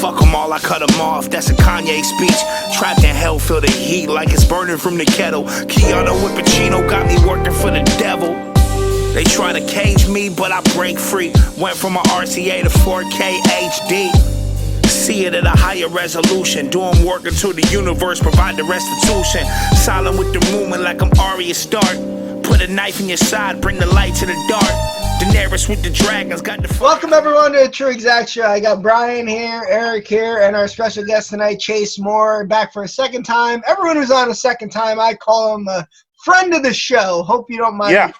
Fuck them all, I cut them off, that's a Kanye speech. Trapped in hell, feel the heat like it's burning from the kettle. Keanu with Pacino got me working for the devil. They try to cage me, but I break free. Went from a RCA to 4K HD. See it at a higher resolution. Doing work until the universe provide the restitution. Silent with the movement like I'm Arya Stark. Put a knife in your side, bring the light to the dark. Daenerys with the dragons got the... Welcome everyone to the TruExact show. I got Brian here, Eric here, and our special guest tonight, Chase Moore, back for a second time. Everyone who's on a second time, I call him a friend of the show. Hope you don't mind that,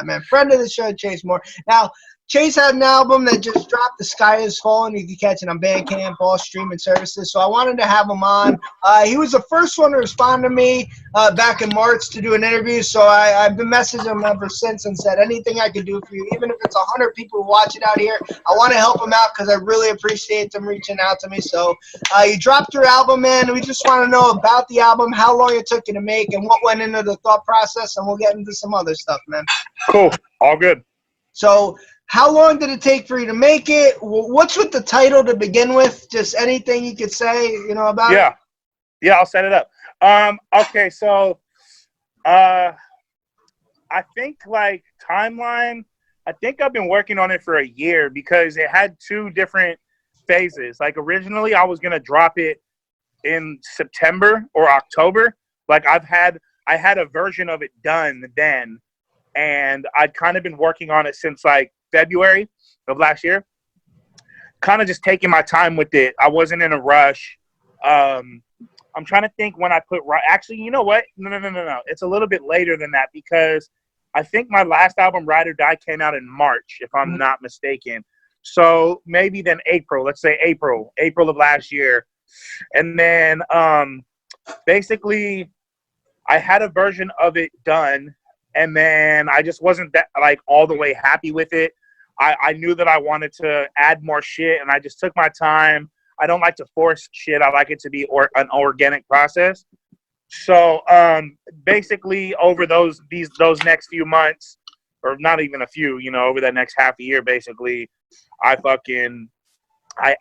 man. Friend of the show, Chase Moore. Now, Chase had an album that just dropped, The Sky Is Falling. You can catch it on Bandcamp, all streaming services. So I wanted to have him on. He was the first one to respond to me back in March to do an interview. So I've been messaging him ever since and said, anything I can do for you, even if it's 100 people who watch it out here, I want to help him out because I really appreciate them reaching out to me. So you dropped your album, man. We just want to know about the album, how long it took you to make, and what went into the thought process, and we'll get into some other stuff, man. Cool. All good. So how long did it take for you to make it? What's with the title to begin with? Just anything you could say, about it? Yeah, I'll set it up. Okay, so I think like timeline, I think I've been working on it for a year because it had two different phases. Like originally I was gonna drop it in September or October. Like I had a version of it done then, and I'd kind of been working on it since like February of last year, kind of just taking my time with it. I wasn't in a rush. I'm trying to think when I put actually, you know what? No. It's a little bit later than that because I think my last album, Ride or Die, came out in March, if I'm not mistaken. So maybe then April, let's say April of last year. And then basically I had a version of it done, and then I just wasn't that like all the way happy with it. I knew that I wanted to add more shit, and I just took my time. I don't like to force shit. I like it to be an organic process. So basically over those next few months, or not even a few, over that next half a year, basically, I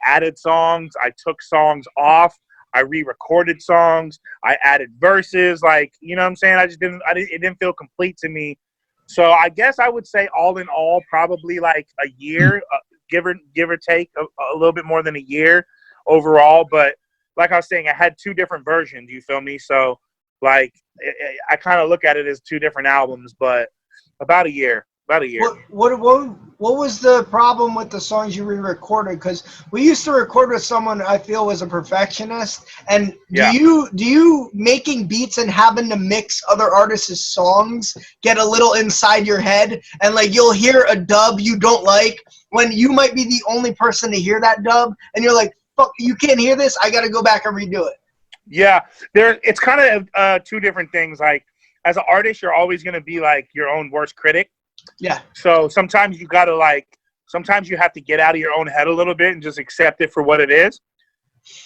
added songs. I took songs off. I re-recorded songs. I added verses, like, you know what I'm saying? It didn't feel complete to me. So I guess I would say all in all, probably like a year, give or take a little bit more than a year overall. But like I was saying, I had two different versions, you feel me? So like, I kind of look at it as two different albums, but about a year. What was the problem with the songs you re-recorded? Because we used to record with someone I feel was a perfectionist. And do you making beats and having to mix other artists' songs get a little inside your head, and like you'll hear a dub you don't like when you might be the only person to hear that dub, and you're like, fuck, you can't hear this, I got to go back and redo it. Yeah, it's kind of two different things. Like as an artist, you're always going to be like your own worst critic. Yeah. So sometimes you have to get out of your own head a little bit and just accept it for what it is.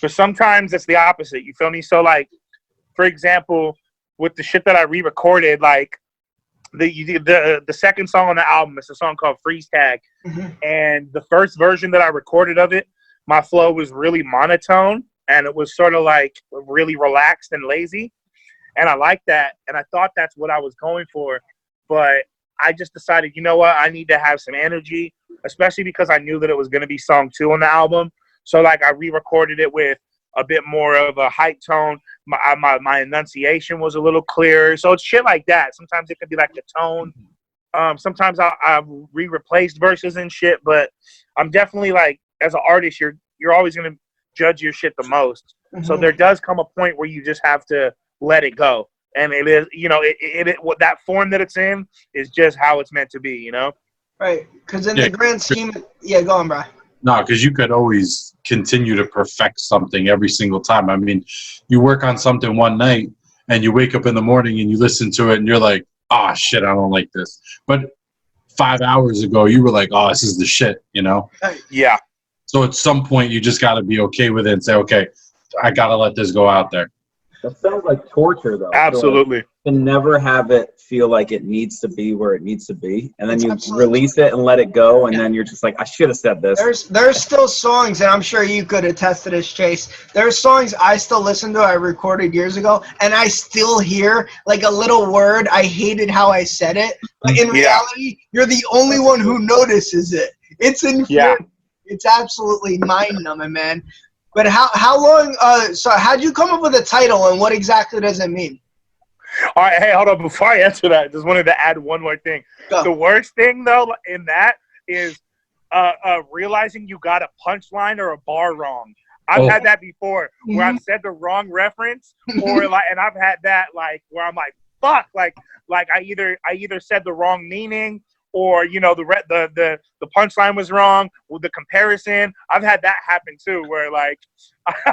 But sometimes it's the opposite. You feel me? So like, for example, with the shit that I re-recorded, like the second song on the album, it's a song called Freeze Tag. Mm-hmm. And the first version that I recorded of it, my flow was really monotone and it was sort of like really relaxed and lazy. And I liked that. And I thought that's what I was going for. But I just decided, you know what, I need to have some energy, especially because I knew that it was going to be song 2 on the album. So, like, I re-recorded it with a bit more of a height tone. My enunciation was a little clearer. So it's shit like that. Sometimes it could be like the tone. Sometimes I've re-replaced verses and shit. But I'm definitely, like, as an artist, you're always going to judge your shit the most. Mm-hmm. So there does come a point where you just have to let it go. And it is, that form that it's in is just how it's meant to be, Right. Because in the grand scheme, go on, bro. No, because you could always continue to perfect something every single time. I mean, you work on something one night and you wake up in the morning and you listen to it and you're like, oh, shit, I don't like this. But 5 hours ago, you were like, oh, this is the shit, Yeah. So at some point, you just got to be okay with it and say, okay, I got to let this go out there. That sounds like torture, though. Absolutely. So and never have it feel like it needs to be where it needs to be, and then It's you absolutely release it and let it go, and then you're just like, I should have said this. There's still songs, and I'm sure you could attest to this, Chase. There's songs I still listen to, I recorded years ago, and I still hear like a little word. I hated how I said it, but in reality, you're the only one who notices it. It's infuriating. It's absolutely mind-numbing, man. But how long? So how'd you come up with a title, and what exactly does it mean? All right, hey, hold on. Before I answer that, I just wanted to add one more thing. Go. The worst thing, though, in that is realizing you got a punchline or a bar wrong. I've had that before where I've said the wrong reference, or like, and I've had that like where I'm like, fuck, like I either said the wrong meaning, or the punchline was wrong with the comparison. I've had that happen too, where like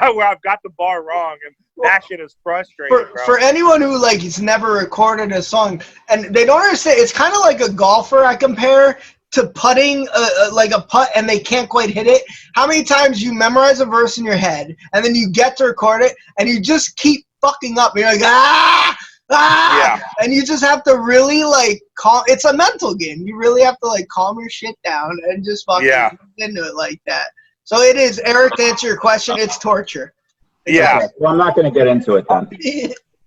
where I've got the bar wrong, and that shit is frustrating. For anyone who like has never recorded a song and they don't understand, it's kind of like a golfer. I compare to putting like a putt and they can't quite hit it. How many times you memorize a verse in your head and then you get to record it and you just keep fucking up? You're like and you just have to really like calm. It's a mental game. You really have to like calm your shit down and just fucking into it like that. So it is, Eric, to answer your question, it's torture. Yeah. Well, I'm not going to get into it then.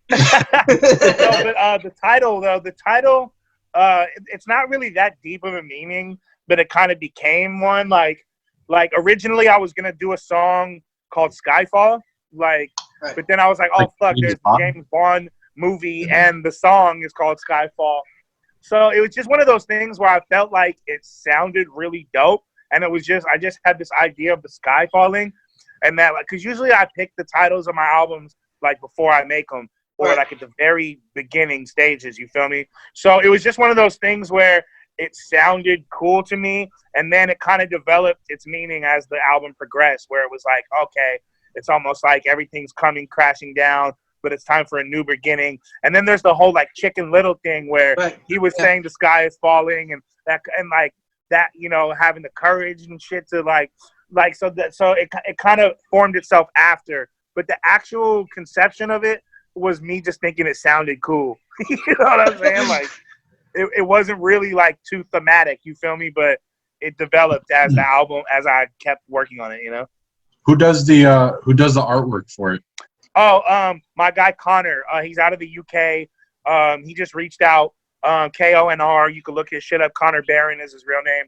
The title, though, it's not really that deep of a meaning, but it kind of became one. Like originally I was going to do a song called Skyfall, but then I was like, oh, fuck, there's a James Bond movie and the song is called Skyfall. So it was just one of those things where I felt like it sounded really dope. And it was just, I just had this idea of the sky falling, and that, like, because usually I pick the titles of my albums like before I make them, or like at the very beginning stages. You feel me? So it was just one of those things where it sounded cool to me, and then it kind of developed its meaning as the album progressed, where it was like, okay, it's almost like everything's coming crashing down, but it's time for a new beginning. And then there's the whole like Chicken Little thing where he was saying the sky is falling, and that, and like that, you know, having the courage and shit to so it kind of formed itself after. But the actual conception of it was me just thinking it sounded cool. You know what I'm saying? Like it wasn't really like too thematic, you feel me? But it developed as the album, as I kept working on it, you know. Who does the artwork for it? Oh, my guy Connor. He's out of the UK. He just reached out. KONR. You can look his shit up. Connor Barron is his real name.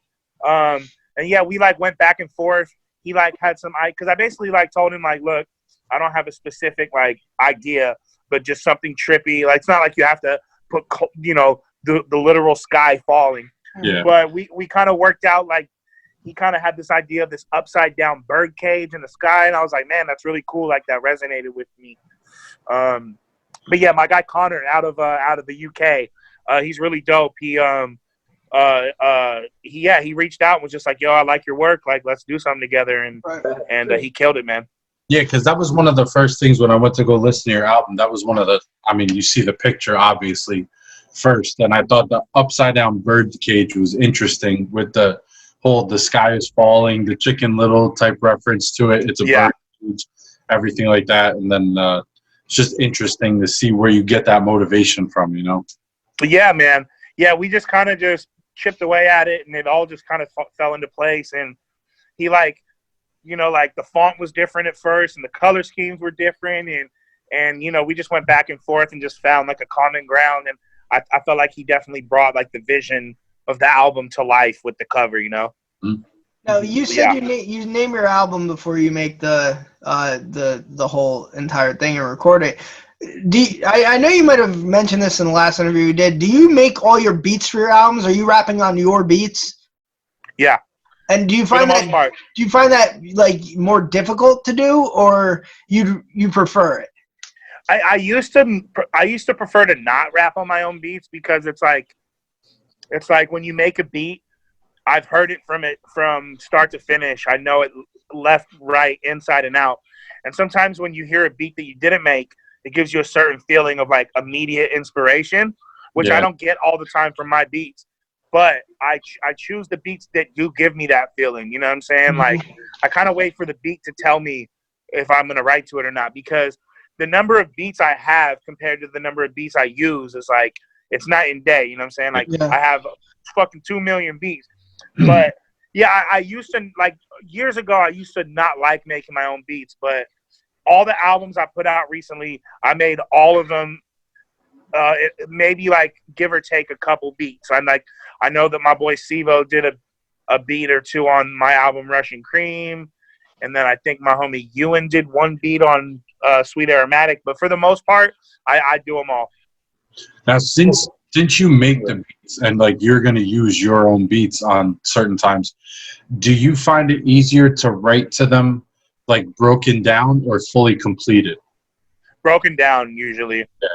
And yeah, we like went back and forth. He like had some, because I basically like told him like, look, I don't have a specific like idea, but just something trippy. Like it's not like you have to put, you know, the literal sky falling. Yeah. But we kind of worked out, like he kind of had this idea of this upside down bird cage in the sky, and I was like, man, that's really cool. Like that resonated with me. But yeah, my guy Connor out of the UK. He's really dope. He reached out and was just like, yo, I like your work. Like, let's do something together. And he killed it, man. Yeah, because that was one of the first things when I went to go listen to your album. That was one of the, I mean, you see the picture, obviously, first. And I thought the upside down bird cage was interesting with the whole, the sky is falling, the Chicken Little type reference to it. It's a bird cage, everything like that. And then it's just interesting to see where you get that motivation from, you know? But yeah, man. Yeah, we just kind of just chipped away at it, and it all just kind of fell into place. And he like, you know, like the font was different at first, and the color schemes were different, and you know, we just went back and forth and just found like a common ground. And I felt like he definitely brought like the vision of the album to life with the cover, you know. Mm-hmm. Now you said you name your album before you make the whole entire thing and record it. I know you might have mentioned this in the last interview we did. Do you make all your beats for your albums? Are you rapping on your beats? Yeah. And do you find that like more difficult to do, or you prefer it? I used to prefer to not rap on my own beats, because it's like when you make a beat, I've heard it from start to finish. I know it left, right, inside, and out. And sometimes when you hear a beat that you didn't make, it gives you a certain feeling of like immediate inspiration, which I don't get all the time from my beats. But I choose the beats that do give me that feeling. You know what I'm saying? Like I kind of wait for the beat to tell me if I'm going to write to it or not, because the number of beats I have compared to the number of beats I use is like, it's night and day. You know what I'm saying? Like, Yeah. I have fucking 2 million beats. But yeah, I used to, like, years ago, I used to not like making my own beats. But all the albums I put out recently, I made all of them. Maybe like give or take a couple beats. I'm like, I know that my boy Sivo did a beat or two on my album Russian Cream, and then I think my homie Ewan did one beat on Sweet Aromatic. But for the most part, I do them all. Now, since you make the beats and like you're going to use your own beats on certain times, do you find it easier to write to them like broken down or fully completed? Broken down usually. Yeah.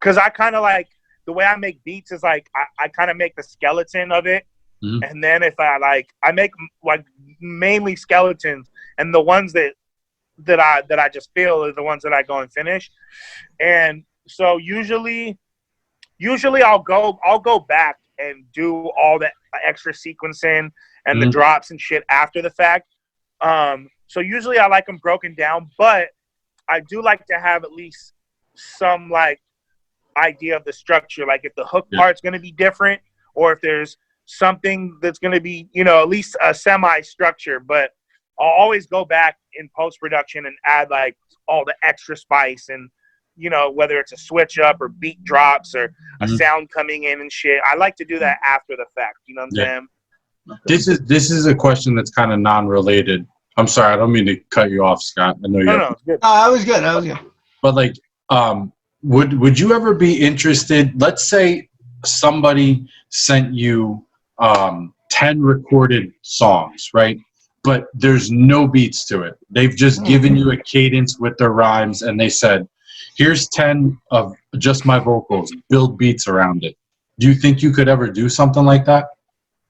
Because I kind of like, the way I make beats is like, I kind of make the skeleton of it. Mm-hmm. And then if I make like mainly skeletons, and the ones that I just feel are the ones that I go and finish. And so usually I'll go back and do all the extra sequencing and the drops and shit after the fact. So usually I like them broken down, but I do like to have at least some like idea of the structure, like if the hook part's going to be different, or if there's something that's going to be, you know, at least a semi structure. But I'll always go back in post production and add like all the extra spice, and you know, whether it's a switch up or beat drops or a sound coming in and shit. I like to do that after the fact. You know what I'm saying? This is a question that's kind of non-related. I'm sorry, I don't mean to cut you off, Scott. I know you. No, it's good. I was good. But like, would you ever be interested? Let's say somebody sent you 10 recorded songs, right? But there's no beats to it. They've just given you a cadence with their rhymes, and they said, "Here's 10 of just my vocals. Build beats around it." Do you think you could ever do something like that?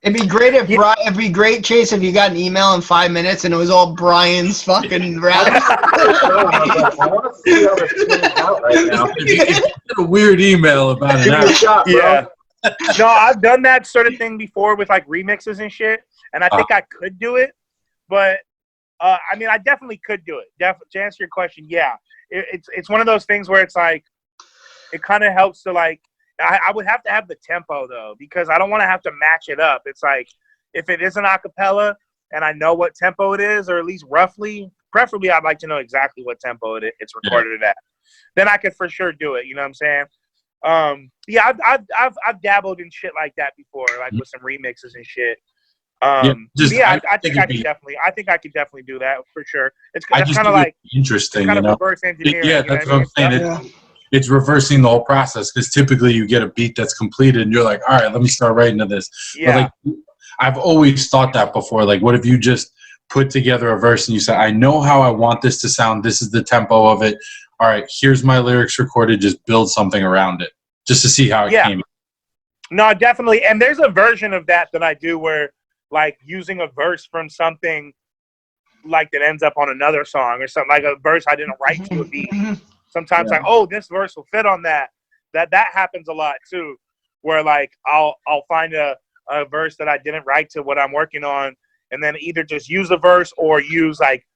It'd be great if it'd be great, Chase, if you got an email in 5 minutes and it was all Brian's fucking rap. I want to see how this turns out right now. If you get a weird email about Give it, it a shot, bro. Yeah. No, I've done that sort of thing before with like remixes and shit, and I think I could do it. But I mean, I definitely could do it. To answer your question, yeah, it's one of those things where it's like, it kind of helps to like. I would have to have the tempo though, because I don't want to have to match it up. It's like, if it is an acapella and I know what tempo it is, or at least roughly, preferably I'd like to know exactly what tempo it's recorded at. Then I could for sure do it. You know what I'm saying? Yeah, I've dabbled in shit like that before, like with some remixes and shit. I think I could definitely do that for sure. It's kind of like interesting, kind of reverse engineering. Yeah, that's what I'm saying. It's reversing the whole process, because typically you get a beat that's completed and you're like, all right, let me start writing to this. Yeah. But like, I've always thought that before. Like, what if you just put together a verse and you say, I know how I want this to sound. This is the tempo of it. All right, here's my lyrics recorded. Just build something around it just to see how it came. No, definitely. And there's a version of that I do where like using a verse from something like that ends up on another song, or something like a verse I didn't write to a beat. Sometimes like, oh, this verse will fit on that. That happens a lot too, where like I'll find a verse that I didn't write to what I'm working on, and then either just use the verse or use like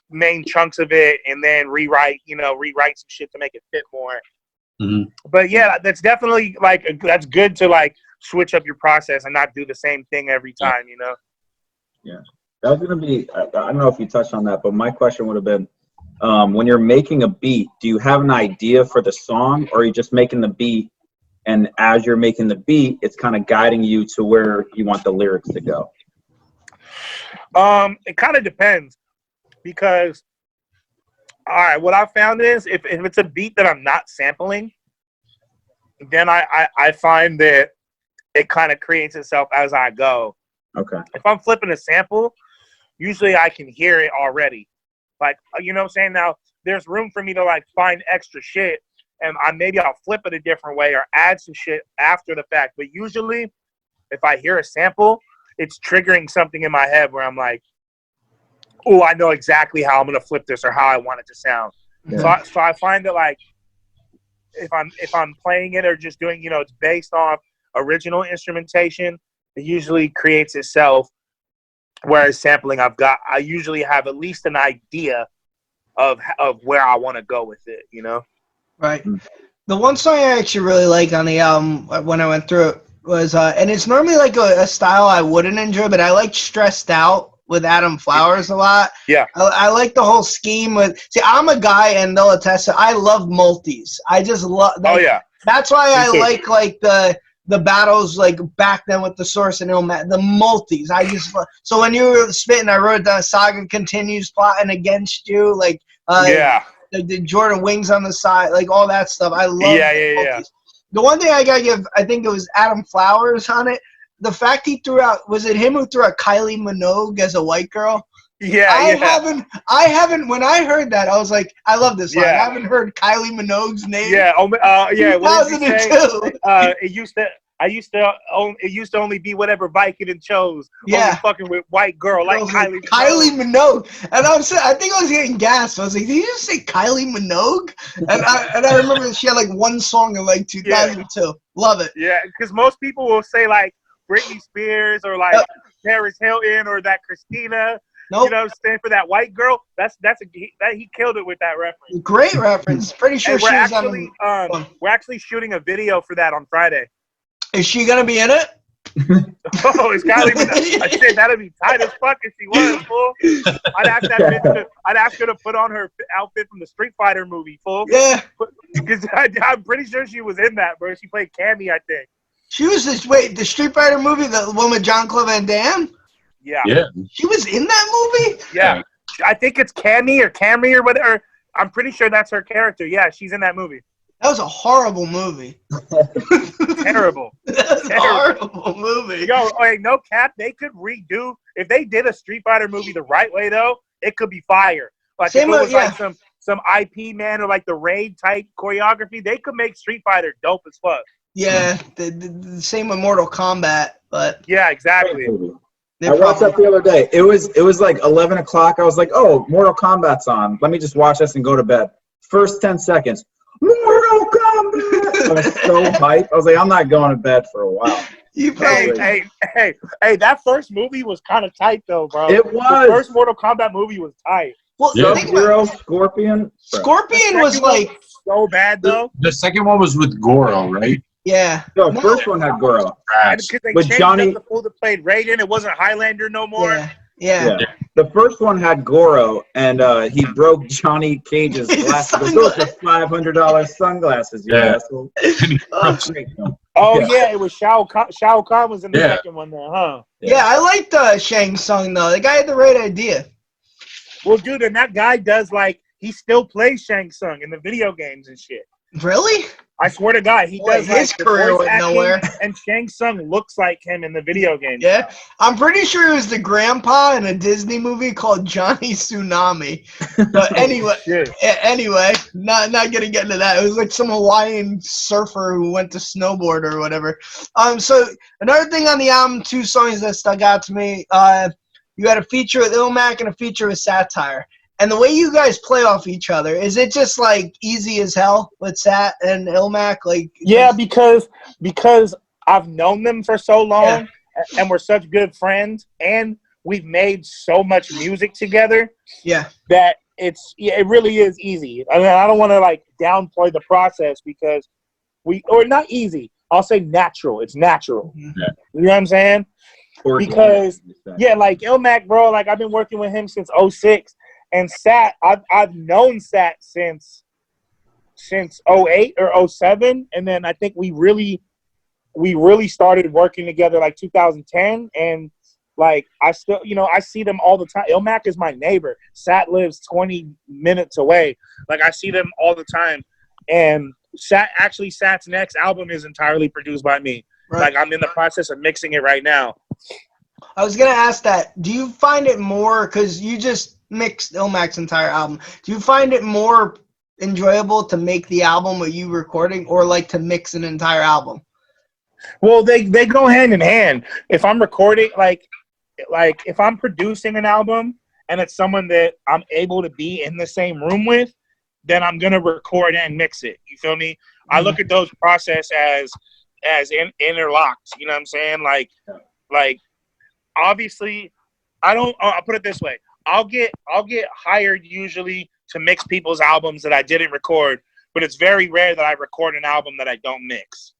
main chunks of it and then rewrite some shit to make it fit more. But yeah, that's definitely like that's good to like switch up your process and not do the same thing every time, you know? Yeah. That was going to be, I don't know if you touched on that, but my question would have been, when you're making a beat, do you have an idea for the song, or are you just making the beat, and as you're making the beat, it's kind of guiding you to where you want the lyrics to go? It kind of depends, because, all right, what I found is if it's a beat that I'm not sampling, then I find that it kind of creates itself as I go. Okay. If I'm flipping a sample, usually I can hear it already. Like, you know what I'm saying? Now, there's room for me to, like, find extra shit, and maybe I'll flip it a different way or add some shit after the fact. But usually, if I hear a sample, it's triggering something in my head where I'm like, oh, I know exactly how I'm going to flip this or how I want it to sound. Yeah. So I find that, like, if I'm playing it or just doing, you know, it's based off original instrumentation, it usually creates itself. Whereas sampling, I usually have at least an idea of where I want to go with it, you know? Right. The one song I actually really like on the album when I went through it was, and it's normally like a style I wouldn't enjoy, but I like Stressed Out with Adam Flowers a lot. Yeah. I like the whole scheme with, see, I'm a guy and they'll attest to, I love multis. I just love, Oh, yeah. that's why I too. like the battles like back then with the Source and Illmatic, the multis. I just, so when you were spitting, I wrote down Saga continues plotting against you, like, Yeah. the Jordan Wings on the side, like all that stuff. I love Yeah. The one thing I gotta give, I think it was Adam Flowers on it. The fact he threw out, was it him who threw out Kylie Minogue as a white girl? Yeah, I haven't. When I heard that, I was like, I love this line. Yeah. I haven't heard Kylie Minogue's name. Yeah. Yeah. What did you say? 2002. It used to only be whatever Vicodin chose. Yeah. Only fucking with white girl like Kylie. Kylie Minogue. And I think I was getting gassed. I was like, did you just say Kylie Minogue? And I remember she had like one song in like 2002. Yeah. Love it. Yeah, because most people will say like Britney Spears or like Paris Hilton or that Christina. Nope. You know, stand for that white girl. He killed it with that reference. Great reference. Pretty sure we're she was we're actually shooting a video for that on Friday. Is she gonna be in it? Oh, it's gotta be. I said that'd be tight as fuck if she was, fool. I'd ask her to put on her outfit from the Street Fighter movie, fool. Yeah. Because I'm pretty sure she was in that, bro. She played Cammy, I think. She was the Street Fighter movie, the one with Jean-Claude Van Damme? Yeah. She was in that movie? Yeah. I think it's Cammy or whatever. I'm pretty sure that's her character. Yeah, she's in that movie. That was a horrible movie. Terrible. That's a horrible movie. Yo, like, no cap, they could redo, if they did a Street Fighter movie the right way, though, it could be fire. Like, if it was like some IP man or like the Raid type choreography, they could make Street Fighter dope as fuck. Yeah, the same with Mortal Kombat, but yeah, exactly. I watched that the other day. It was like 11 o'clock. I was like, oh, Mortal Kombat's on. Let me just watch this and go to bed. First 10 seconds, Mortal Kombat! I was so hyped. I was like, I'm not going to bed for a while. Hey, that first movie was kind of tight, though, bro. It was. The first Mortal Kombat movie was tight. Well, Sub-Zero, Scorpion. Scorpion was like so bad, though. The second one was with Goro, right? Yeah. No, the first one had Goro. With Johnny, the fool that played Raiden, it wasn't Highlander no more. Yeah. The first one had Goro, and he broke Johnny Cage's glasses. Those are $500 sunglasses, you asshole. It was Shao Kahn. Shao Kahn was in the second one there, huh? Yeah, I liked Shang Tsung, though. The guy had the right idea. Well, dude, and that guy does, like, he still plays Shang Tsung in the video games and shit. Really? I swear to God, he does his like career went nowhere. And Shang Tsung looks like him in the video games. Yeah, I'm pretty sure he was the grandpa in a Disney movie called Johnny Tsunami. But anyway, not gonna get into that. It was like some Hawaiian surfer who went to snowboard or whatever. So another thing on the album, 2 songs that stuck out to me. You had a feature with Illmatic and a feature with Satire. And the way you guys play off each other, is it just like easy as hell with Sat and Illmac? Like, yeah, because I've known them for so long, and we're such good friends, and we've made so much music together. Yeah, that it really is easy. I mean, I don't want to like downplay the process because not easy. I'll say natural. It's natural. Mm-hmm. Yeah. You know what I'm saying? Because like Illmac, bro, like I've been working with him since 2006. And Sat, I've known Sat since 2008 or 2007, and then I think we really started working together like 2010. And like I still, I see them all the time. Illmac is my neighbor. Sat lives 20 minutes away. Like I see them all the time. And Sat's next album is entirely produced by me. Right. Like I'm in the process of mixing it right now. I was gonna ask that. Do you find it more, because you just mixed Illmac's entire album, do you find it more enjoyable to make the album with you recording, or like to mix an entire album? Well, they go hand in hand. If I'm recording, like if I'm producing an album and it's someone that I'm able to be in the same room with, then I'm gonna record and mix it. You feel me? Mm-hmm. I look at those process as interlocked. You know what I'm saying? Like obviously, I'll put it this way. I'll get hired usually to mix people's albums that I didn't record, but it's very rare that I record an album that I don't mix.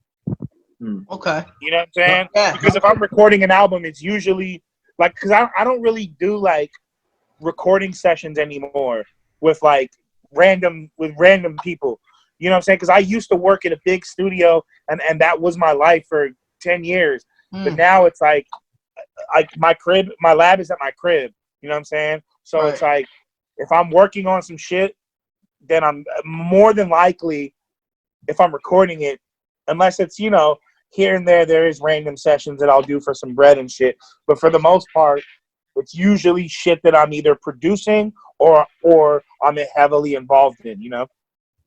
Okay. You know what I'm saying? Yeah. Because if I'm recording an album, it's usually like, because I don't really do like recording sessions anymore with like random people. You know what I'm saying? Because I used to work at a big studio, and that was my life for 10 years. But now it's like my lab is at my crib. You know what I'm saying? So it's like, if I'm working on some shit, then I'm more than likely, if I'm recording it, unless it's, you know, here and there is random sessions that I'll do for some bread and shit. But for the most part, it's usually shit that I'm either producing or I'm heavily involved in, you know?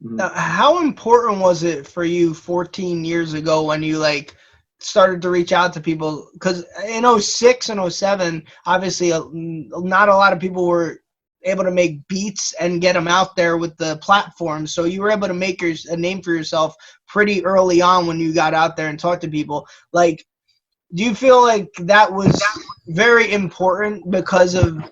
Now, how important was it for you 14 years ago when you like started to reach out to people? Because in 06 and 07, obviously not a lot of people were able to make beats and get them out there with the platform. So you were able to make a name for yourself pretty early on when you got out there and talked to people. Like, do you feel like that was very important because of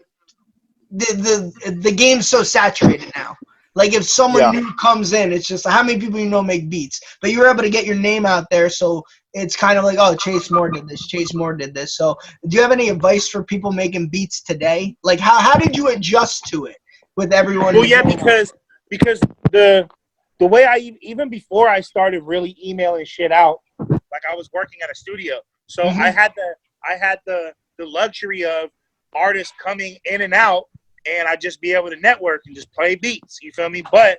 the game's so saturated now? Like, if someone new comes in, it's just how many people you know make beats, but you were able to get your name out there, so it's kind of like, oh, Chase Moore did this, Chase Moore did this. So do you have any advice for people making beats today? Like, how did you adjust to it with everyone? Well, yeah, because the way even before I started really emailing shit out, like I was working at a studio, so I had the luxury of artists coming in and out, and I'd just be able to network and just play beats. You feel me? But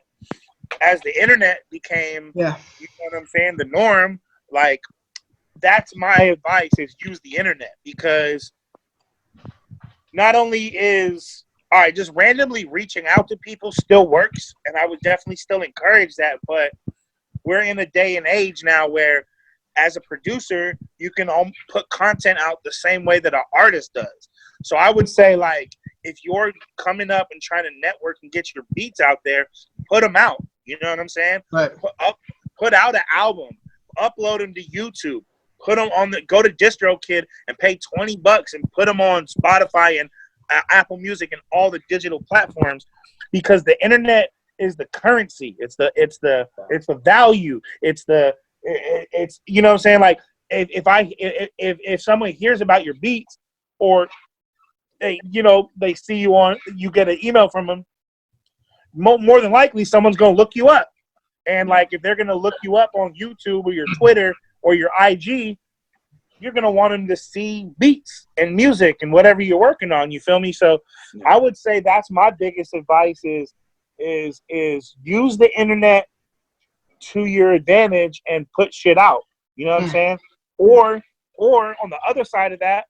as the internet became, you know what I'm saying, the norm, like, that's my advice, is use the internet, because not only is, all right, just randomly reaching out to people still works, and I would definitely still encourage that, but we're in a day and age now where, as a producer, you can put content out the same way that an artist does. So I would say, like, if you're coming up and trying to network and get your beats out there, put them out. You know what I'm saying? Right. Put out an album, upload them to YouTube, put them on go to DistroKid and pay $20 and put them on Spotify and Apple Music and all the digital platforms, because the internet is the currency. It's the value. It's you know what I'm saying? Like, if someone hears about your beats, or they see you get an email from them, more than likely someone's gonna look you up. And like, if they're gonna look you up on YouTube or your Twitter or your IG, you're gonna want them to see beats and music and whatever you're working on. You feel me? So I would say that's my biggest advice is use the internet to your advantage and put shit out. You know what I'm saying? Or on the other side of that,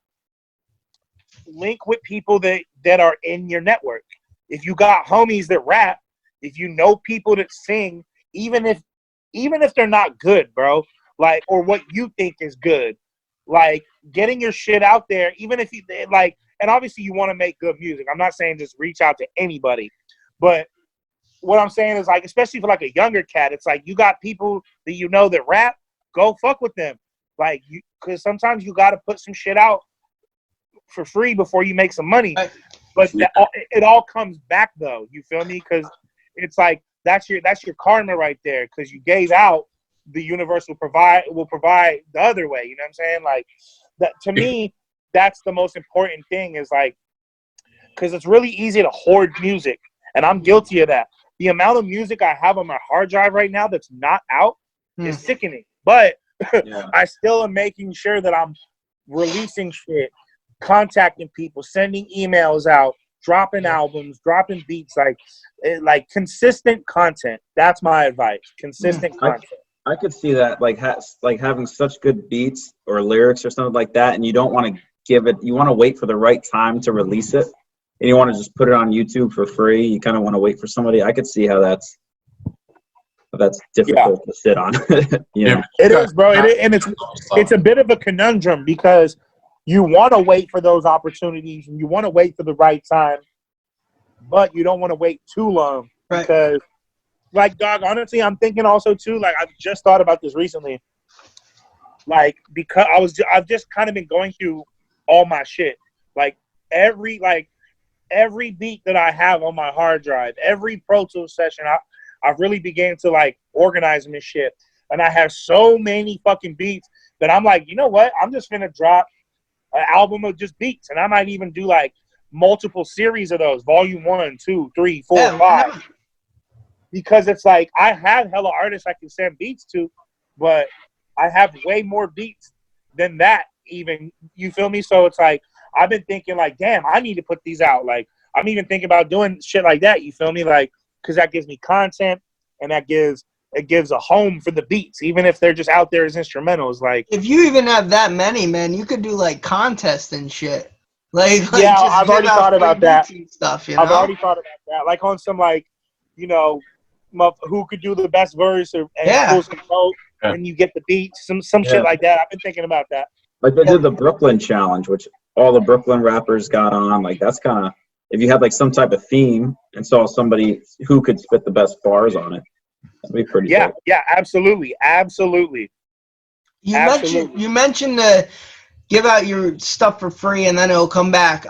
link with people that are in your network. If you got homies that rap, if you know people that sing, even if they're not good, bro, like, or what you think is good, like, getting your shit out there, even if you like, and obviously you want to make good music. I'm not saying just reach out to anybody, but what I'm saying is, like, especially for like a younger cat, it's like, you got people that you know that rap, go fuck with them. Like, because sometimes you got to put some shit out for free before you make some money. But it all comes back, though. You feel me? Because it's like, that's your karma right there. Because you gave out, the universe will provide the other way. You know what I'm saying? Like, that, to me, that's the most important thing, is like, because it's really easy to hoard music, and I'm guilty of that. The amount of music I have on my hard drive right now that's not out is sickening. But I still am making sure that I'm releasing shit, contacting people, sending emails out, dropping albums, dropping beats, like consistent content. That's my advice. Consistent content. I could see that, like, having such good beats or lyrics or something like that, and you don't want to you want to wait for the right time to release it, and you want to just put it on YouTube for free. You kind of want to wait for somebody. I could see how that's difficult to sit on. It is, bro. And it's a bit of a conundrum, because you want to wait for those opportunities and you want to wait for the right time, but you don't want to wait too long. Right. Because, like, dog, honestly, I'm thinking also too, like, I've just thought about this recently. Like, because I've just kind of been going through all my shit. Like, every beat that I have on my hard drive, every Pro Tools session, I've really began to like organize them and shit. And I have so many fucking beats that I'm like, you know what? I'm just gonna drop an album of just beats, and I might even do like multiple series of those, volume 1, 2, 3, 4, Yeah, 5. Because it's like I have hella artists I can send beats to, but I have way more beats than that even. You feel me? So it's like I've been thinking like, damn, I need to put these out. Like I'm even thinking about doing shit like that. You feel me? Like because that gives me content, and it gives a home for the beats, even if they're just out there as instrumentals. Like if you even have that many, man, you could do like contests and shit. Like yeah, just I've give already out thought free about that. beats and stuff, you I've know? already thought about that. Like on some like, you know, who could do the best verse and Yeah. pull some vote, Yeah. and you get the beats, some Yeah. shit like that. I've been thinking about that. Like they did the Brooklyn challenge, which all the Brooklyn rappers got on. Like that's kind of, if you had like some type of theme and saw somebody who could spit the best bars on it, that'd be pretty Yeah, dope. yeah, absolutely. You mentioned to give out your stuff for free and then it'll come back.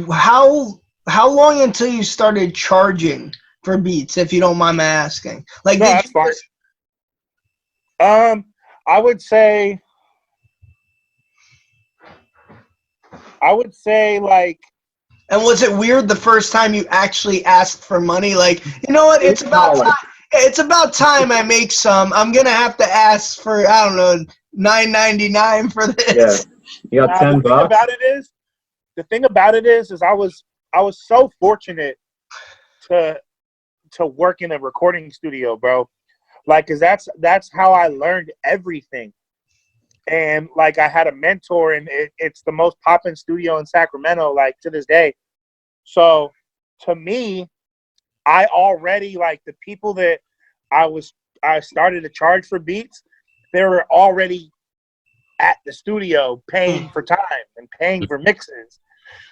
How long until you started charging for beats, if you don't mind my asking? Like, No, that's fine. I would say like, And was it weird the first time you actually asked for money? Like, you know what? It's about time. It's about time I make some. I'm gonna have to ask for, I don't know, $9.99 for this. Yeah, you got $10. The thing about it is I was so fortunate to work in a recording studio, bro. Like, cause that's how I learned everything. And like I had a mentor, and it's the most poppin' studio in Sacramento, like to this day. So to me, I already like the people that I started to charge for beats, they were already at the studio paying for time and paying for mixes.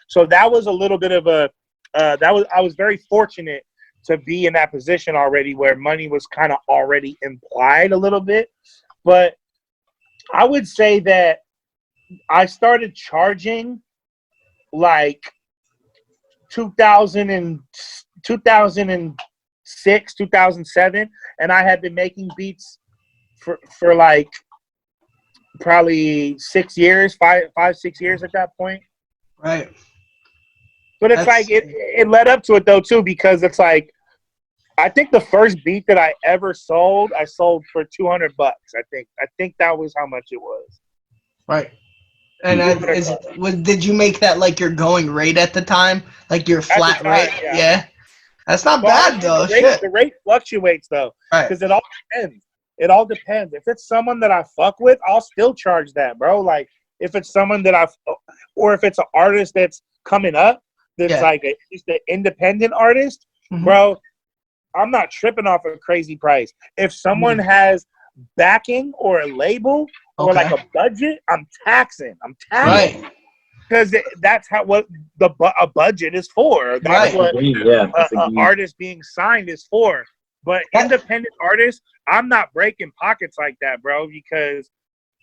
So that was a little bit of a I was very fortunate to be in that position already where money was kind of already implied a little bit. But I would say that I started charging like 2006, 2007, and I had been making beats for like probably 6 years, 6 years at that point. Right. But it's like it led up to it though too, because it's like I think the first beat that I ever sold, I sold for $200. I think that was how much it was. Right. And did you make that like your going rate at the time, like your flat rate? Yeah. That's not bad though. The rate fluctuates though, because it all depends. It all depends. If it's someone that I fuck with, I'll still charge that, bro. Like if it's someone that or if it's an artist that's coming up, that's like just an independent artist, bro. I'm not tripping off a crazy price. If someone has backing or a label or like a budget, I'm taxing. Right. Because that's what a budget is for. That's what an artist being signed is for. But independent artists, I'm not breaking pockets like that, bro. Because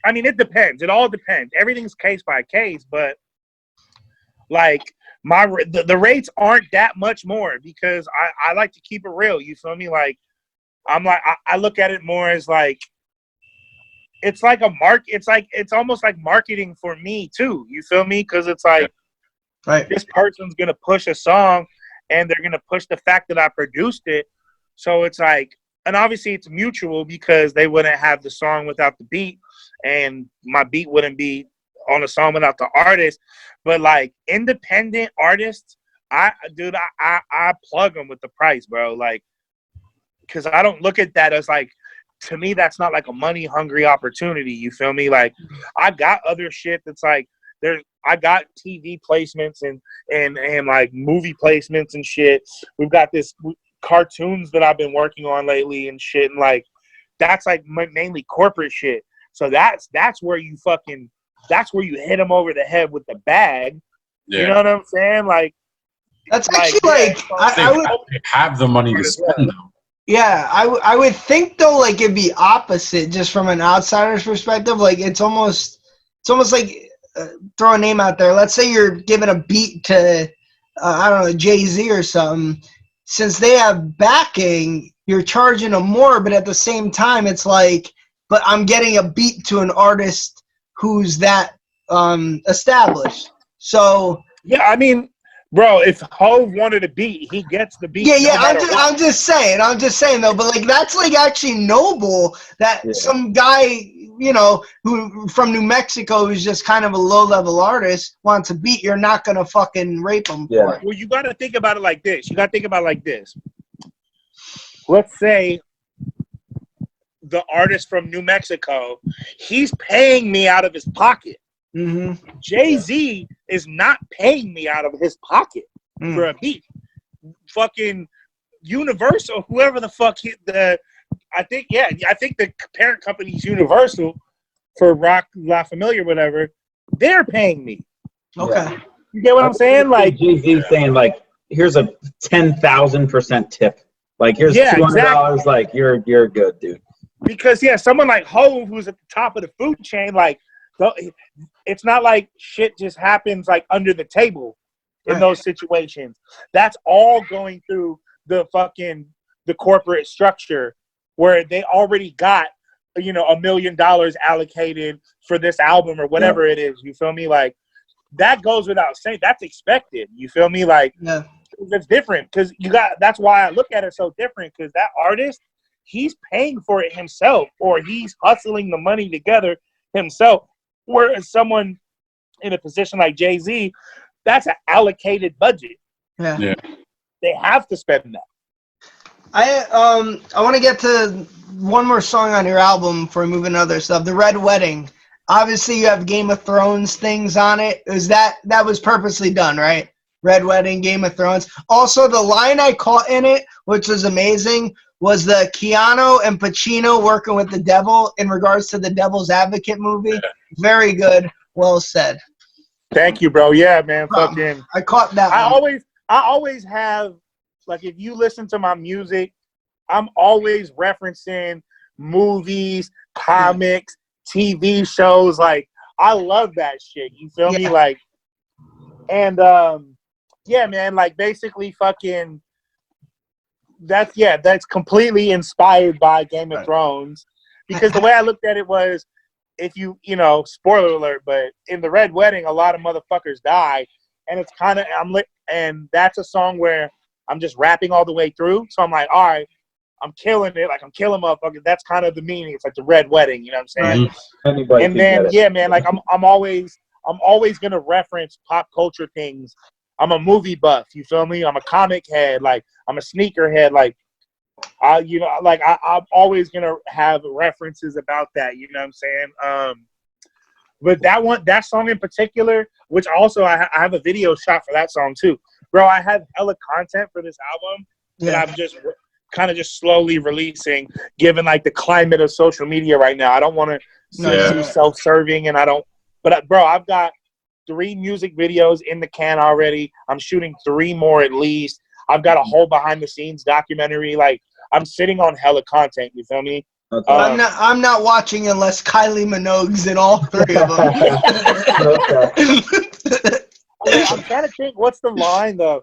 I mean, it depends. It all depends. Everything's case by case, but like the rates aren't that much more because I like to keep it real. You feel me? Like I look at it more as like it's like a it's almost like marketing for me too. You feel me? Because it's like this person's gonna push a song and they're gonna push the fact that I produced it. So it's like, and obviously it's mutual because they wouldn't have the song without the beat, and my beat wouldn't be on a song without the artist. But like independent artists, I plug them with the price, bro. Like, because I don't look at that as like, to me, that's not like a money hungry opportunity. You feel me? Like, I got other shit that's like I got TV placements and like movie placements and shit. We've got this cartoons that I've been working on lately and shit, and like that's like mainly corporate shit. So that's where you hit them over the head with the bag. Yeah. You know what I'm saying? Like that's actually like I would have the money to spend though. Yeah, I would think though, like it'd be opposite, just from an outsider's perspective. Like it's almost like throw a name out there. Let's say you're giving a beat to I don't know, Jay-Z or something, since they have backing, you're charging them more, but at the same time, it's like, but I'm getting a beat to an artist who's that established. So Yeah, I mean, bro, if Hove wanted a beat, he gets the beat. yeah, no matter what. I'm just saying though, but like that's like actually noble that some guy, you know, who from New Mexico who's just kind of a low level artist wants a beat. You're not gonna fucking rape him for it. Well, you got to think about it like this. Let's say the artist from New Mexico, he's paying me out of his pocket. Mm-hmm. Jay-Z is not paying me out of his pocket for a beat. Fucking Universal, whoever the fuck I think the parent company's Universal for Rock La Familia, whatever. They're paying me. Okay. You get what I'm saying? Like Jay-Z saying like, here's a 10,000% tip. Like here's $200. Exactly. Like you're good, dude. Because someone like Hove, who's at the top of the food chain, like it's not like shit just happens like under the table in those situations. That's all going through the corporate structure where they already got, you know, $1 million allocated for this album or whatever it is. You feel me? Like that goes without saying. That's expected. You feel me? Like it's different because that's why I look at it so different, because that artist, he's paying for it himself, or he's hustling the money together himself. Whereas someone in a position like Jay-Z, that's an allocated budget. Yeah. They have to spend that. I want to get to one more song on your album before we move into other stuff. The Red Wedding. Obviously, you have Game of Thrones things on it. That was purposely done, right? Red Wedding, Game of Thrones. Also, the line I caught in it, which was amazing, was the Keanu and Pacino working with the devil in regards to the Devil's Advocate movie. Very good. Well said. Thank you, bro. Yeah, man. Fucking. I caught that. I always have, like, if you listen to my music, I'm always referencing movies, comics, TV shows. Like, I love that shit. You feel me? Like, and yeah, man. Like, basically, fucking. That's completely inspired by Game of Thrones, because the way I looked at it was, if you know, spoiler alert, but in the Red Wedding, a lot of motherfuckers die, and it's kind of and that's a song where I'm just rapping all the way through. So I'm like, all right, I'm killing it, like I'm killing motherfuckers. That's kind of the meaning. It's like the Red Wedding, you know what I'm saying? Anybody and then man, like I'm always gonna reference pop culture things. I'm a movie buff, you feel me? I'm a comic head, like I'm a sneaker head, like I'm always gonna have references about that, you know what I'm saying? But that song in particular, which also I have a video shot for that song too, bro. I have hella content for this album that I'm just kind of just slowly releasing, given like the climate of social media right now. I don't want to seem too self-serving, and but bro, I've got 3 music videos in the can already. I'm shooting 3 more at least. I've got a whole behind the scenes documentary. Like, I'm sitting on hella content. You feel me? I'm not watching unless Kylie Minogue's in all 3 of them. I'm trying to think. What's the line though?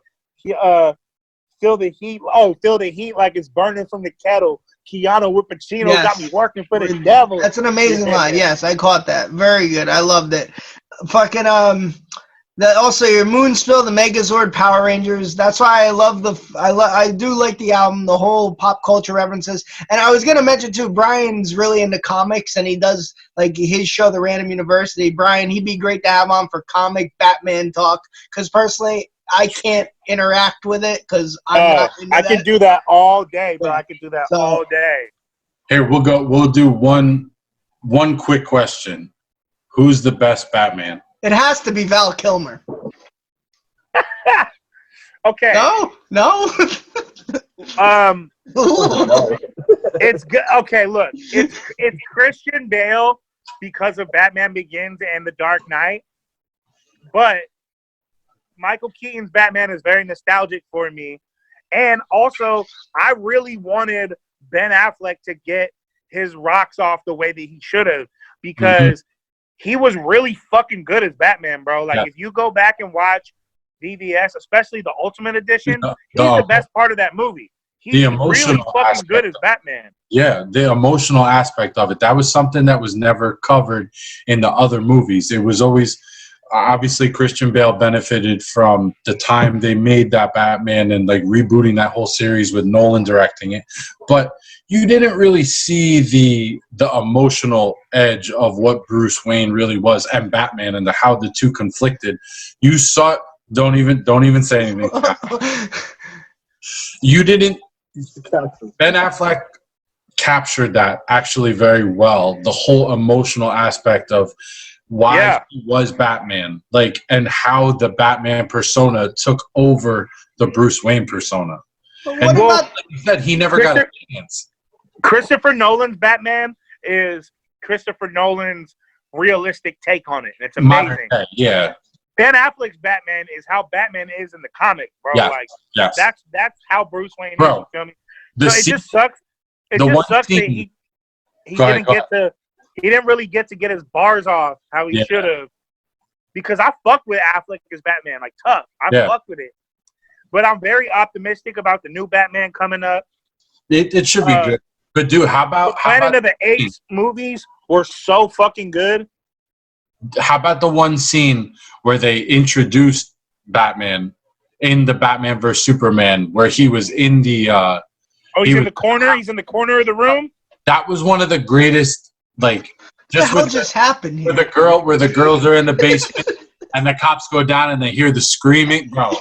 Feel the heat. Oh, feel the heat like it's burning from the kettle. Keanu with Pacino got me working for the devil. That's an amazing line. Yes, I caught that. Very good. I loved it. Fucking also your Moonspill, the Megazord, Power Rangers. That's why I love I do like the album, the whole pop culture references. And I was gonna mention too, Brian's really into comics, and he does like his show, The Random University. Brian, he'd be great to have on for comic Batman talk, because personally, I can't interact with it because I'm not into that. Can do that all day, bro. I can do that all day. Here, we'll do one quick question. Who's the best Batman? It has to be Val Kilmer. Okay. No. It's good. Okay, look, it's Christian Bale because of Batman Begins and The Dark Knight, but Michael Keaton's Batman is very nostalgic for me, and also I really wanted Ben Affleck to get his rocks off the way that he should have, because he was really fucking good as Batman, bro. Like, if you go back and watch BVS, especially the Ultimate Edition, The- he's the- the best part of that movie. He's The really emotional fucking aspect good as of it. Batman. Yeah, the emotional aspect of it. That was something that was never covered in the other movies. It was always obviously Christian Bale benefited from the time they made that Batman and like rebooting that whole series with Nolan directing it. But you didn't really see the emotional edge of what Bruce Wayne really was and Batman and how the two conflicted. You saw don't even say anything. You didn't Ben Affleck captured that actually very well. The whole emotional aspect of why he was Batman, like, and how the Batman persona took over the Bruce Wayne persona. But And what about like you said, he never got a chance. Christopher Nolan's Batman is Christopher Nolan's realistic take on it. It's Modern amazing. day, yeah. Ben Affleck's Batman is how Batman is in the comic, bro. Yeah. Like Yes. that's how Bruce Wayne Bro, is. You feel me? The So it scene, just sucks. It the just one sucks that scene- he Go ahead, didn't go get to he didn't really get to get his bars off how he Yeah. should have. Because I fuck with Affleck as Batman, like tough. I fuck with it. But I'm very optimistic about the new Batman coming up. it should be good. But dude, how The about Planet of the Apes movies were so fucking good. how about the one scene where they introduced Batman in the Batman vs Superman, where he was in the He's in the corner. He's in the corner of the room. that was one of the greatest, like, what the hell with just happened here? where the girls are in the basement and the cops go down and they hear the screaming, bro.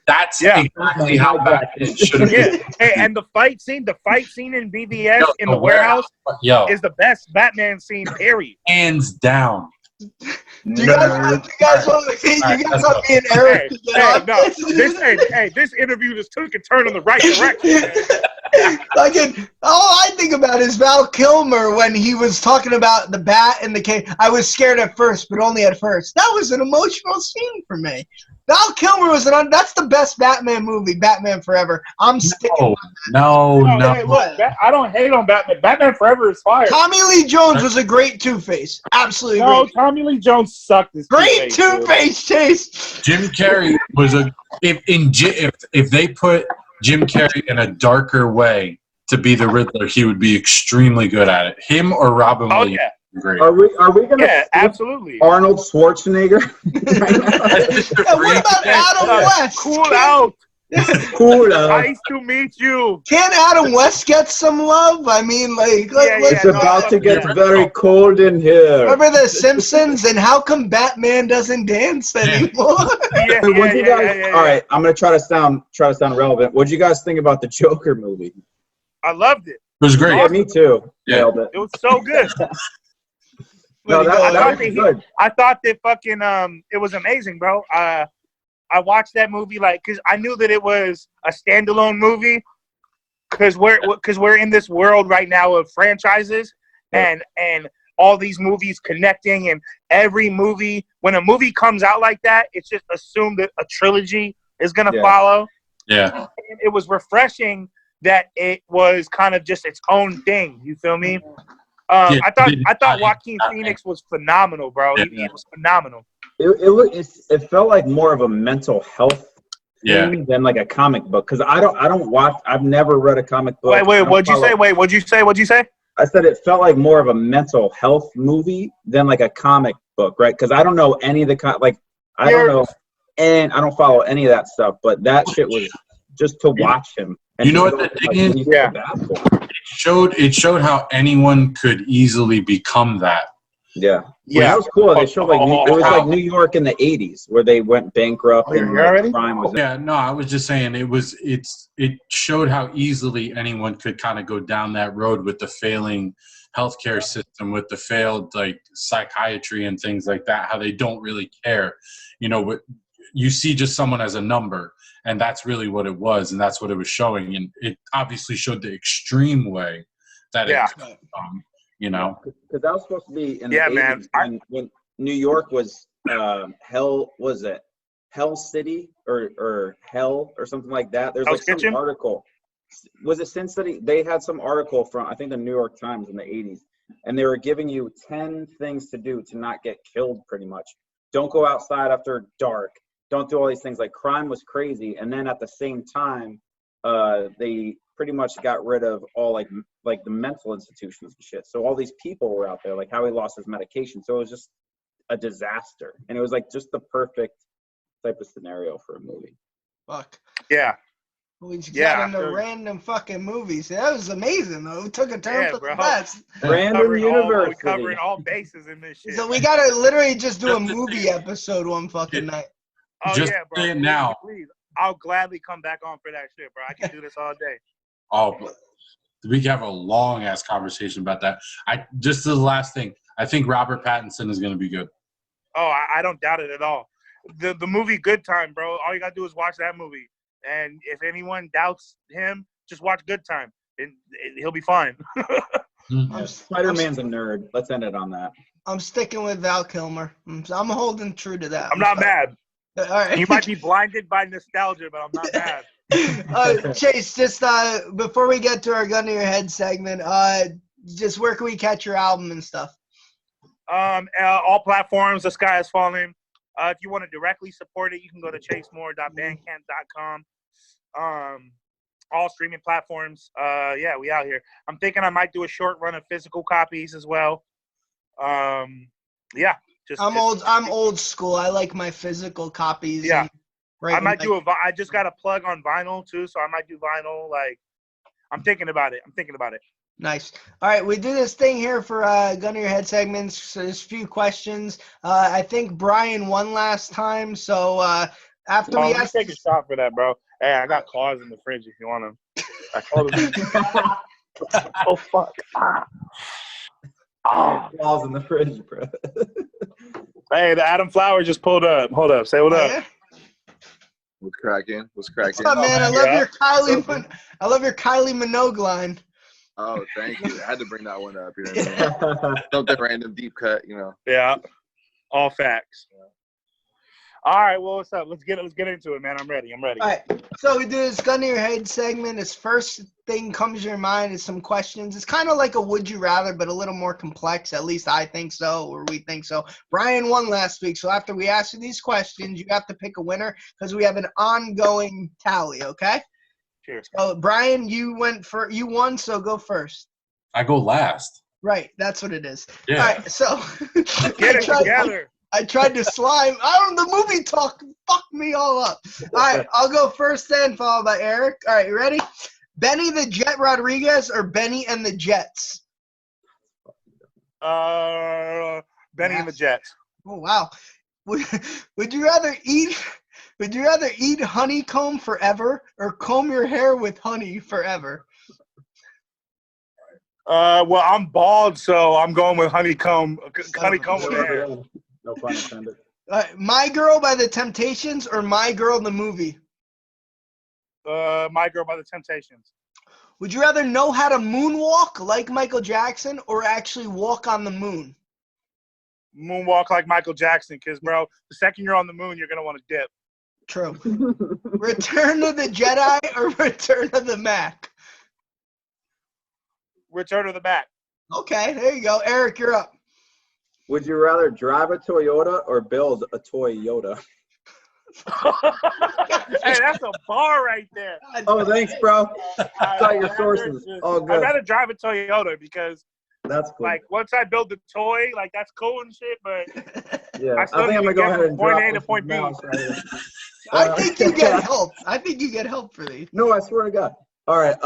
That's exactly how Batman should have been. Hey, and the fight scene in BVS Yo, in the warehouse Yo, is the best Batman scene, period. hands down. Do you guys want me and Eric to get on this? This interview just took a turn in the right direction. All I think about is Val Kilmer when he was talking about the bat and the cave. I was scared at first, but only at first. That was an emotional scene for me. Val Kilmer was that's the best Batman movie, Batman Forever. I'm sticking. No. Hey, look, I don't hate on Batman. Batman Forever is fire. Tommy Lee Jones was a great Two-Face. Absolutely No, great. Tommy Lee Jones sucked. Great Two-Face, Chase. Jim Carrey was if they put Jim Carrey in a darker way to be the Riddler, he would be extremely good at it. Him or Robin Williams. Yeah. Great. Are we gonna absolutely. Arnold Schwarzenegger? And what about Adam West? Cool out. Cool out. Nice to meet you. Can Adam West get some love? I mean, It's about to get very cold in here. Remember The Simpsons and how come Batman doesn't dance anymore? All right, I'm gonna try to sound relevant. What'd you guys think about the Joker movie? I loved it. It was great. Yeah, me too. Yeah. Nailed it. It was so good. No, that was good. I thought that fucking it was amazing, bro. I watched that movie because I knew that it was a standalone movie because we're in this world right now of franchises and all these movies connecting, and every movie, when a movie comes out like that, it's just assumed that a trilogy is gonna follow. Yeah. And it was refreshing that it was kind of just its own thing. You feel me? I thought Joaquin Phoenix was phenomenal, bro. He was phenomenal. It felt like more of a mental health thing than like a comic book, because I've never read a comic book. Wait, what'd you say? I said it felt like more of a mental health movie than like a comic book, right? Because I don't know any of the I don't know, and I don't follow any of that stuff. But that shit was just to watch him. And you know what the thing is? Yeah. It showed how anyone could easily become that. Yeah. That was cool. They showed it was like New York in the '80s where they went bankrupt and crime was. Yeah, no, I was just saying it showed how easily anyone could kind of go down that road with the failing healthcare system, with the failed psychiatry and things like that. How they don't really care, but you see just someone as a number, and that's really what it was, and that's what it was showing, and it obviously showed the extreme way that it could come. Because that was supposed to be in the 80s when New York was Hell City or Hell or something like that. There's some article. Was it Sin City? They had some article from I think the New York Times in the 80s, and they were giving you 10 things to do to not get killed. Pretty much, don't go outside after dark. don't do all these things. Like crime was crazy, and then at the same time, they pretty much got rid of all like the mental institutions and shit. So all these people were out there, like how he lost his medication. So it was just a disaster, and it was like just the perfect type of scenario for a movie. Fuck. Yeah. We just Yeah, got into so- random fucking movies. That was amazing, though. We took a turn Yeah, for bro. the best. Random University. Covering all bases in this shit. So we gotta literally just do a movie episode one fucking night. Oh Just yeah, bro. say it now. Please. I'll gladly come back on for that shit, bro. I can do this all day. Oh, but we can have a long ass conversation about that. Just the last thing. I think Robert Pattinson is going to be good. Oh, I don't doubt it at all. The movie Good Time, bro. All you gotta do is watch that movie. And if anyone doubts him, just watch Good Time, and he'll be fine. Yeah, Spider-Man's a nerd. Let's end it on that. I'm sticking with Val Kilmer. I'm holding true to that. I'm not mad. All right. You might be blinded by nostalgia, but I'm not mad. Chase, just before we get to our gun to your head segment, just where can we catch your album and stuff? All platforms. The Sky is Falling. If you want to directly support it, you can go to chasemore.bandcamp.com. All streaming platforms. Yeah, we out here. I'm thinking I might do a short run of physical copies as well. Yeah. I'm old school. I like my physical copies. Yeah. Right. I might do I just got a plug on vinyl too, so I might do vinyl. Like, I'm thinking about it. Nice. All right, we do this thing here for gun to your head segments. So there's a few questions. I think Brian won last time, so after we ask, take a shot for that, bro. Hey, I got claws in the fridge if you want them. I told him. Oh fuck. Oh. Balls in the fridge, bro. Hey, the Adam Flower just pulled up. Hold up. Say what up. yeah? What's cracking? What's up, man? I love your Kylie Minogue line. Oh, thank you. I had to bring that one up. You know what I mean? Something random, deep cut. You know. Yeah. All facts. Yeah. All right. Well, what's up? Let's get into it, man. I'm ready. All right. So we do this gun to your head segment. This first thing comes to your mind is some questions. It's kind of like a would you rather, but a little more complex. At least I think so, or we think so. Brian won last week, so after we ask you these questions, you have to pick a winner because we have an ongoing tally. Okay. Cheers. So Brian, you won, so go first. I go last. Right. That's what it is. Yeah. All right. So Get it together. I tried to slime. The movie talk fucked me all up. All right, I'll go first then, followed by Eric. All right, you ready? Benny the Jet Rodriguez or Benny and the Jets? Benny and the Jets. Oh wow. Would you rather eat honeycomb forever or comb your hair with honey forever? Well, I'm bald, so I'm going with honeycomb. Honeycomb with hair. No pun intended. My Girl by the Temptations or My Girl the movie? My Girl by the Temptations. Would you rather know how to moonwalk like Michael Jackson or actually walk on the moon? Moonwalk like Michael Jackson, because, bro, the second you're on the moon, you're going to want to dip. True. Return of the Jedi or Return of the Mac? Return of the Mac. Okay, there you go. Eric, you're up. Would you rather drive a Toyota or build a toy Yoda? Hey, that's a bar right there. Oh, thanks, bro. Cite your sources. All good. I'd rather drive a Toyota because, That's cool. like, once I build the toy, like, that's cool and shit, but yeah, I still think I'm need to gonna go get ahead from and point drop A to this point B. mouse right here. I think you get help. I think you get help for these. No, I swear to God. All right.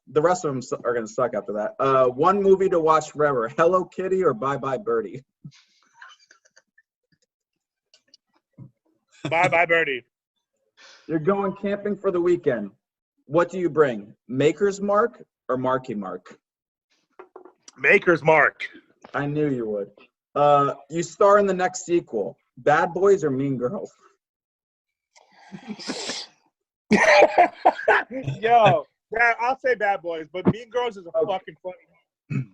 The rest of them are gonna suck after that. One movie to watch forever: Hello Kitty or Bye Bye Birdie. Bye bye, Birdie. You're going camping for the weekend. What do you bring? Maker's Mark or Marky Mark? Maker's Mark. I knew you would. You star in the next sequel. Bad Boys or Mean Girls? Yo, I'll say Bad Boys, but Mean Girls is a fucking funny.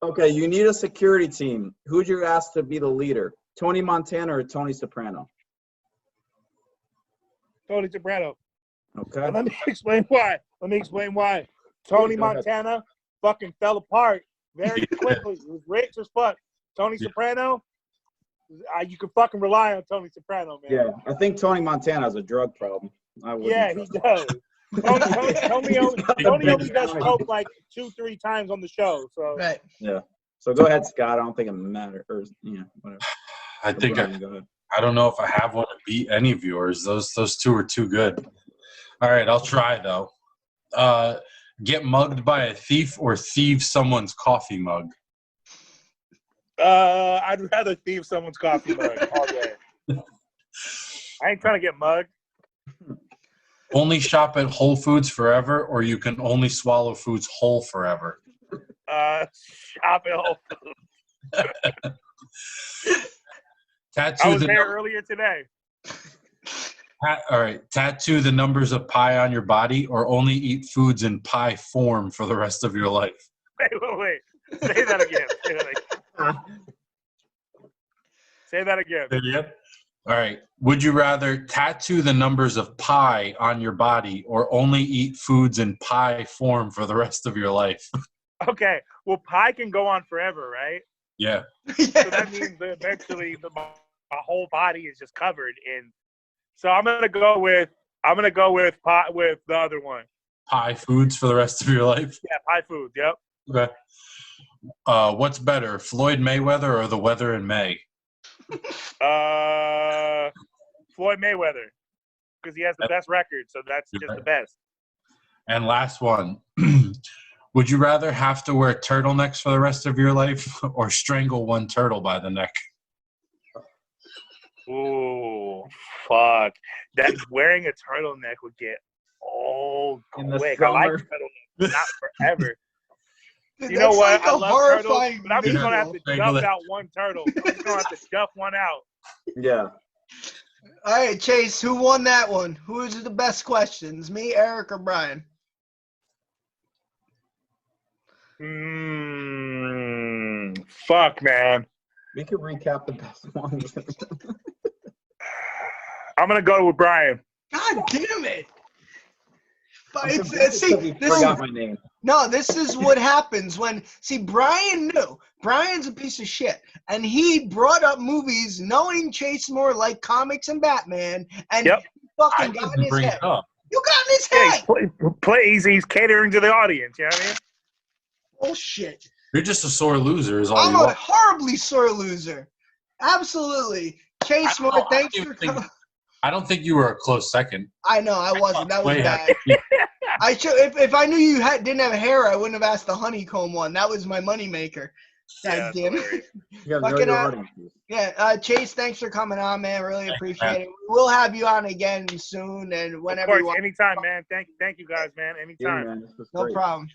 Okay, you need a security team. Who'd you ask to be the leader? Tony Montana or Tony Soprano? Tony Soprano. Okay. And let me explain why. Tony Go ahead. Montana fucking fell apart very quickly. He was rich as fuck. Tony Soprano, You can fucking rely on Tony Soprano, man. Yeah, I think Tony Montana has a drug problem. Yeah, he does. Tony only does coke like 2-3 times on the show. So Right. Yeah. So go ahead, Scott. I don't think it matters. Or, whatever. I think Brian, go ahead. I don't know if I have one to beat any of yours. Those two are too good. All right, I'll try though. Get mugged by a thief or thieve someone's coffee mug. I'd rather thieve someone's coffee mug all day. I ain't trying to get mugged. Only shop at Whole Foods forever, or you can only swallow foods whole forever. Shop at Whole Foods. Tattoo I was there earlier today. All right. Tattoo the numbers of pi on your body, or only eat foods in pie form for the rest of your life. Wait. Say that again. Say that again. Yep. All right. Would you rather tattoo the numbers of pi on your body, or only eat foods in pie form for the rest of your life? Okay. Well, pie can go on forever, right? Yeah. So that means that eventually my whole body is just covered in. So I'm gonna go with pie with the other one. Pie foods for the rest of your life? Yeah, pie food. Yep. Okay. What's better, Floyd Mayweather or the weather in May? Floyd Mayweather, because he has the best record, so that's just the best. And last one. Would you rather have to wear turtlenecks for the rest of your life, or strangle one turtle by the neck? Ooh, fuck. That wearing a turtleneck would get old quick. I like turtlenecks, not forever. Dude, you know what? Like I love turtles, horrifying but I'm just gonna have to visual. dump out one turtle. I'm just gonna have to dump one out. Yeah. All right, Chase, who won that one? Who is the best questions? Me, Eric, or Brian? Fuck, man. We could recap the best one. I'm gonna go with Brian. God damn it! But I'm it's, convinced see, because he this forgot my name. no, this is what happens when Brian knew. Brian's a piece of shit, and he brought up movies knowing Chase Moore liked comics and Batman, and Yep. he fucking I got in didn't his bring head. it up. You got in his head. He's catering to the audience. You know what I mean? Bullshit. You're just a sore loser is all I'm you a are. horribly sore loser. Absolutely. Chase Moore, thanks for coming. I don't think you were a close second. I know, I wasn't. That was Way bad. ahead. I should, if I knew you didn't have hair, I wouldn't have asked the honeycomb one. That was my moneymaker. God damn it. You have no Fucking your up. audience. Yeah, Chase, thanks for coming on, man. Really appreciate it. We'll have you on again soon and whenever Of you course, want. anytime, man. Thank you guys, man. Yeah, Anytime. man, this was No great. problem.